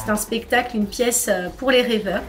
C'est un spectacle, une pièce pour les rêveurs.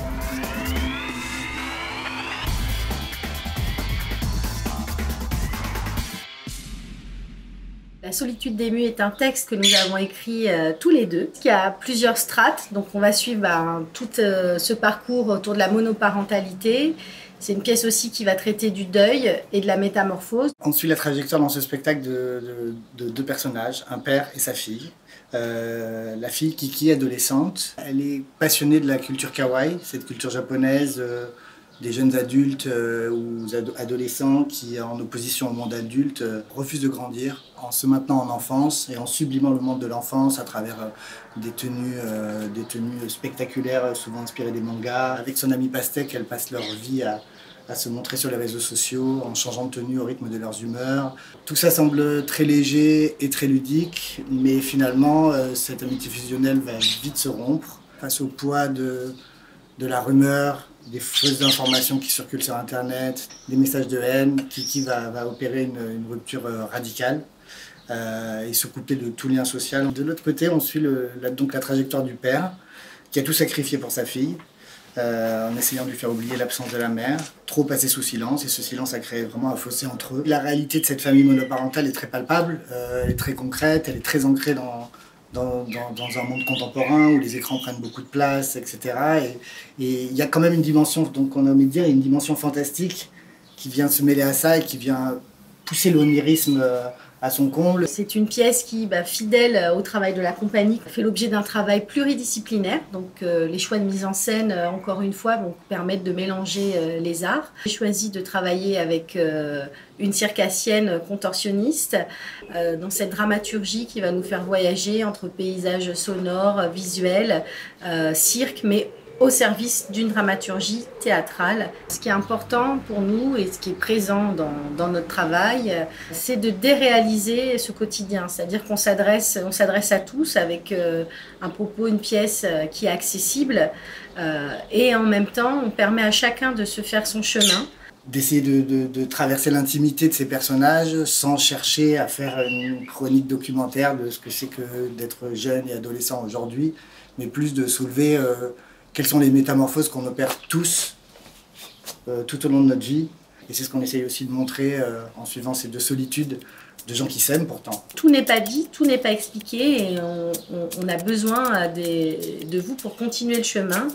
La solitude des muets est un texte que nous avons écrit tous les deux, qui a plusieurs strates. Donc on va suivre tout ce parcours autour de la monoparentalité. C'est une pièce aussi qui va traiter du deuil et de la métamorphose. On suit la trajectoire dans ce spectacle de deux personnages, un père et sa fille. La fille, Kiki, adolescente, elle est passionnée de la culture kawaii, cette culture japonaise, des jeunes adultes ou adolescents qui, en opposition au monde adulte, refusent de grandir en se maintenant en enfance et en sublimant le monde de l'enfance à travers des tenues spectaculaires, souvent inspirées des mangas. Avec son ami Pastèque, elles passent leur vie à se montrer sur les réseaux sociaux en changeant de tenue au rythme de leurs humeurs. Tout ça semble très léger et très ludique, mais finalement, cette amitié fusionnelle va vite se rompre face au poids de la rumeur, des fausses informations qui circulent sur Internet, des messages de haine. Kiki va opérer une rupture radicale et se couper de tout lien social. De l'autre côté, on suit donc la trajectoire du père, qui a tout sacrifié pour sa fille, en essayant de lui faire oublier l'absence de la mère, trop passé sous silence, et ce silence a créé vraiment un fossé entre eux. La réalité de cette famille monoparentale est très palpable, elle est très concrète, elle est très ancrée dans un monde contemporain où les écrans prennent beaucoup de place, etc. Et il y a quand même une dimension, donc on a envie de dire, une dimension fantastique qui vient se mêler à ça et qui vient pousser l'onirisme à son comble. C'est une pièce qui, fidèle au travail de la compagnie, fait l'objet d'un travail pluridisciplinaire. Donc les choix de mise en scène, encore une fois, vont permettre de mélanger les arts. J'ai choisi de travailler avec une circassienne contorsionniste dans cette dramaturgie qui va nous faire voyager entre paysages sonores, visuels, cirque, mais au service d'une dramaturgie théâtrale. Ce qui est important pour nous et ce qui est présent dans notre travail, c'est de déréaliser ce quotidien. C'est-à-dire qu'on s'adresse à tous avec un propos, une pièce qui est accessible et en même temps, on permet à chacun de se faire son chemin. D'essayer de traverser l'intimité de ces personnages sans chercher à faire une chronique documentaire de ce que c'est que d'être jeune et adolescent aujourd'hui, mais plus de soulever quelles sont les métamorphoses qu'on opère tous tout au long de notre vie. Et c'est ce qu'on essaye aussi de montrer en suivant ces deux solitudes de gens qui s'aiment pourtant. Tout n'est pas dit, tout n'est pas expliqué et on a besoin de vous pour continuer le chemin.